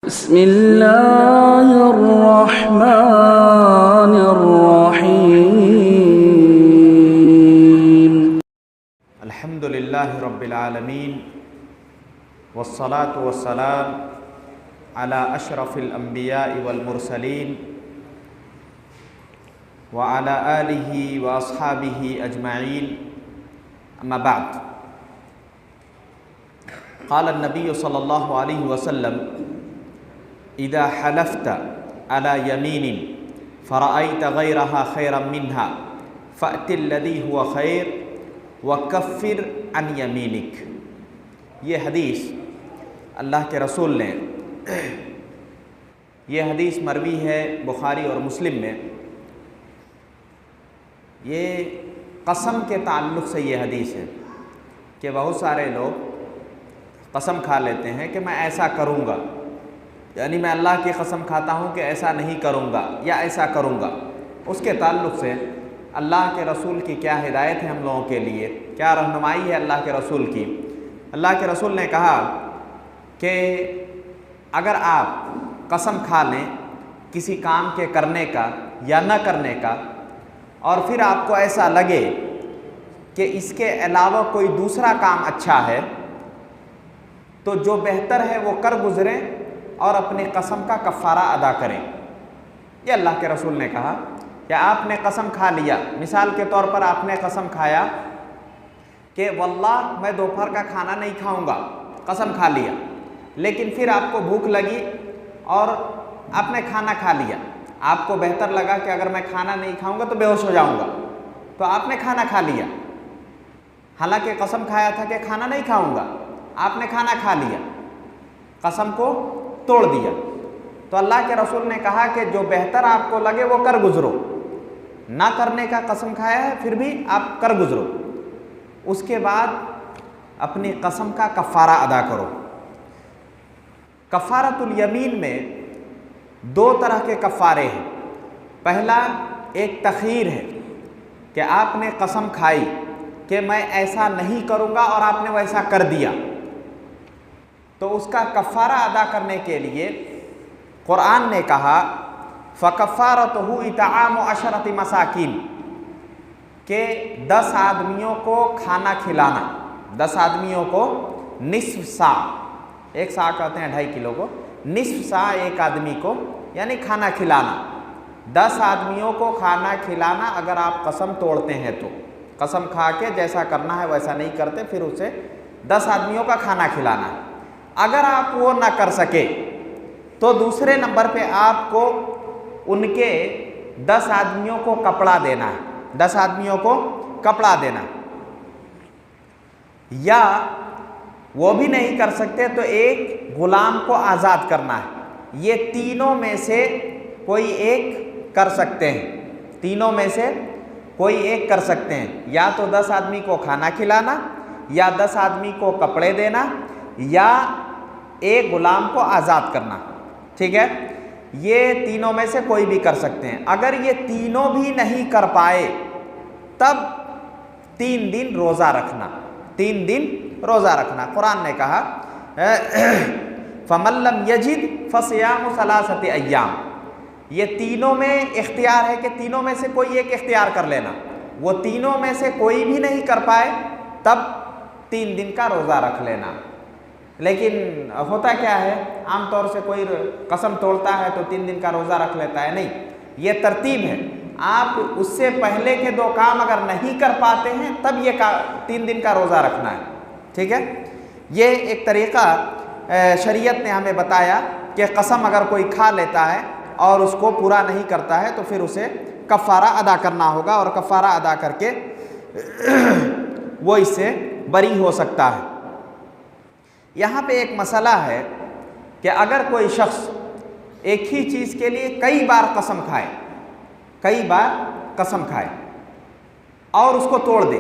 बिस्मिल्लाहिर्रहमानिर्रहीम। अल्हम्दुलिल्लाहि रब्बिल आलमीन वस्सलातु वस्सलाम अला अशरफिल अंबियाइ वल मुरसलीन व अला आलिहि व अस्हाबिहि अजमाइन, अम्मा बाद। क़ाल नबी सल्लल्लाहु अलैहि वसल्लम इदा हलफ्त अला यमीनिन फ़रअयत गैरहा खैरन मिन्हा फ़अतिल्लज़ी हुवा खैर व कफ़िर अन यमीनिक। ये हदीस अल्लाह के रसूल ने, ये हदीस मरवी है बुखारी और मुस्लिम में। ये कसम के ताल्लुक़ से ये हदीस है कि बहुत सारे लोग कसम खा लेते हैं कि मैं ऐसा करूँगा, यानी मैं अल्लाह की कसम खाता हूँ कि ऐसा नहीं करूँगा या ऐसा करूँगा। उसके ताल्लुक़ से अल्लाह के रसूल की क्या हिदायत है हम लोगों के लिए, क्या रहनुमाई है अल्लाह के रसूल की। अल्लाह के रसूल ने कहा कि अगर आप कसम खा लें किसी काम के करने का या न करने का, और फिर आपको ऐसा लगे कि इसके अलावा कोई दूसरा काम अच्छा है, तो जो बेहतर है वो कर गुज़रें और अपनी कसम का कफ़ारा अदा करें। ये अल्लाह के रसूल ने कहा कि आपने कसम खा लिया, मिसाल के तौर पर आपने कसम खाया कि वल्लाह मैं दोपहर का खाना नहीं खाऊंगा, कसम खा लिया, लेकिन फिर आपको भूख लगी और आपने खाना खा लिया। आपको बेहतर लगा कि अगर मैं खाना नहीं खाऊंगा तो बेहोश हो जाऊंगा, तो आपने खाना खा लिया। हालांकि कसम खाया था कि खाना नहीं खाऊंगा, आपने खाना खा लिया, कसम को तोड़ दिया। तो अल्लाह के रसूल ने कहा कि जो बेहतर आपको लगे वो कर गुजरो। ना करने का कसम खाया है फिर भी आप कर गुजरो, उसके बाद अपनी कसम का कफ़ारा अदा करो। कफ़ारतुल यमीन में दो तरह के कफ़ारे हैं। पहला एक तख़यीर है कि आपने कसम खाई कि मैं ऐसा नहीं करूँगा और आपने वैसा कर दिया, तो उसका कफ़ारा अदा करने के लिए कुरान ने कहा फ़कफ़ारतुहु इत्आमु अशरति मसाकीन, के 10 आदमियों को खाना खिलाना। 10 आदमियों को निस्फ़ सा, एक सा कहते हैं 2.5 किलो को, निस्फ़ सा एक आदमी को यानी खाना खिलाना। 10 आदमियों को खाना खिलाना अगर आप कसम तोड़ते हैं तो, कसम खा के जैसा करना है वैसा नहीं करते, फिर उसे 10 आदमियों का खाना खिलाना है। अगर आप वो ना कर सके तो दूसरे नंबर पे आपको उनके 10 आदमियों को कपड़ा देना है, 10 आदमियों को कपड़ा देना। या वो भी नहीं कर सकते तो एक गुलाम को आज़ाद करना है। ये तीनों में से कोई एक कर सकते हैं, तीनों में से कोई एक कर सकते हैं। या तो 10 आदमी को खाना खिलाना, या 10 आदमी को कपड़े देना, या एक गुलाम को आज़ाद करना। ठीक है, ये तीनों में से कोई भी कर सकते हैं। अगर ये तीनों भी नहीं कर पाए तब 3 दिन रोज़ा रखना, 3 दिन रोज़ा रखना। कुरान ने कहा फ़मन लम यजिद फ़सियामु सलासति अय्याम। ये तीनों में इख्तियार है कि तीनों में से कोई एक इख्तियार कर लेना। वो तीनों में से कोई भी नहीं कर पाए तब 3 दिन का रोज़ा रख लेना। लेकिन होता क्या है, आमतौर से कोई कसम तोड़ता है तो 3 दिन का रोज़ा रख लेता है। नहीं, ये तरतीब है। आप उससे पहले के 2 काम अगर नहीं कर पाते हैं तब ये 3 दिन का रोज़ा रखना है। ठीक है, ये एक तरीक़ा शरीयत ने हमें बताया कि कसम अगर कोई खा लेता है और उसको पूरा नहीं करता है तो फिर उसे कफ़ारा अदा करना होगा, और कफ़ारा अदा करके वो इससे बरी हो सकता है। यहाँ पे एक मसला है कि अगर कोई शख्स एक ही चीज़ के लिए कई बार कसम खाए, कई बार कसम खाए और उसको तोड़ दे,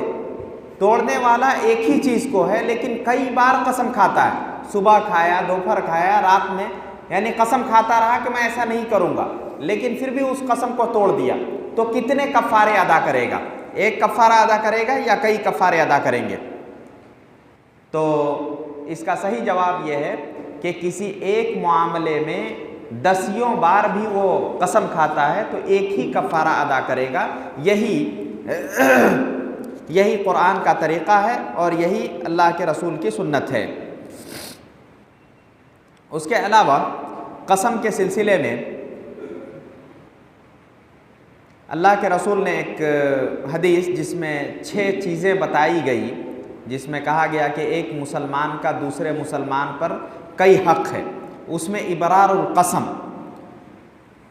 तोड़ने वाला एक ही चीज़ को है लेकिन कई बार कसम खाता है, सुबह खाया, दोपहर खाया, रात में, यानी कसम खाता रहा कि मैं ऐसा नहीं करूँगा, लेकिन फिर भी उस कसम को तोड़ दिया, तो कितने कफ़ारे अदा करेगा? एक कफ़ारा अदा करेगा या कई कफ़ारे अदा करेंगे? तो इसका सही जवाब यह है कि किसी एक मामले में 10 बार भी वो कसम खाता है तो एक ही कफ़ारा अदा करेगा। यही कुरान का तरीक़ा है और यही अल्लाह के रसूल की सुन्नत है। उसके अलावा कसम के सिलसिले में अल्लाह के रसूल ने एक हदीस जिसमें 6 चीज़ें बताई गई, जिसमें कहा गया कि एक मुसलमान का दूसरे मुसलमान पर कई हक़ है, उसमें इबरारुल कसम।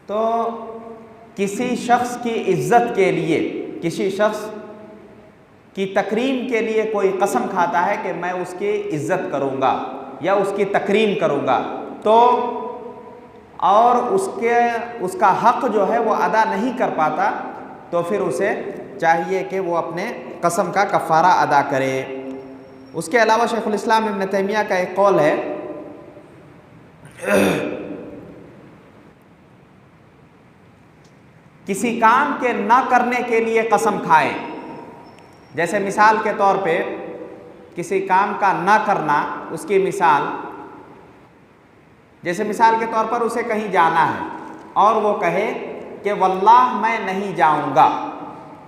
तो किसी शख्स की इज़्ज़त के लिए, किसी शख्स की तकरीम के लिए कोई कसम खाता है कि मैं उसकी इज़्ज़त करूँगा या उसकी तकरीम करूँगा, तो और उसका हक़ जो है वो अदा नहीं कर पाता, तो फिर उसे चाहिए कि वो अपने कसम का कफ़ारा अदा करे। उसके अलावा शेखुल इस्लाम इब्न तैमिया का एक कौल है किसी काम के ना करने के लिए कसम खाए। जैसे मिसाल के तौर पे किसी काम का ना करना, उसकी मिसाल, जैसे मिसाल के तौर पर उसे कहीं जाना है और वो कहे कि वल्लाह मैं नहीं जाऊंगा,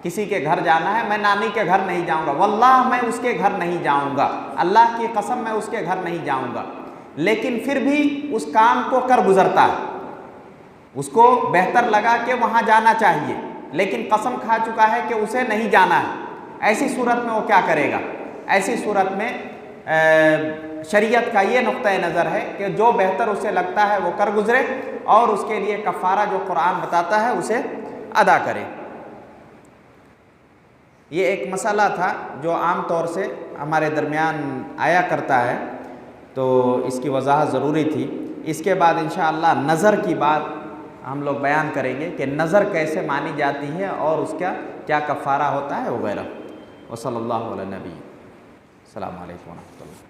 किसी के घर जाना है, मैं नानी के घर नहीं जाऊंगा, वल्लाह मैं उसके घर नहीं जाऊंगा, अल्लाह की कसम मैं उसके घर नहीं जाऊंगा, लेकिन फिर भी उस काम को कर गुजरता है, उसको बेहतर लगा कि वहाँ जाना चाहिए, लेकिन कसम खा चुका है कि उसे नहीं जाना है। ऐसी सूरत में वो क्या करेगा? ऐसी सूरत में शरीयत का ये नुक्ता नज़र है कि जो बेहतर उसे लगता है वो कर गुजरे और उसके लिए कफ़ारा जो कुरान बताता है उसे अदा करे। ये एक मसला था जो आम तौर से हमारे दरमियान आया करता है, तो इसकी वजाहत ज़रूरी थी। इसके बाद इंशाअल्लाह नज़र की बात हम लोग बयान करेंगे कि नज़र कैसे मानी जाती है और उसका क्या कफ़ारा होता है वगैरह। वसल्लल्लाहु अला नबी। अस्सलामु अलैकुम व रहमतुल्लाह।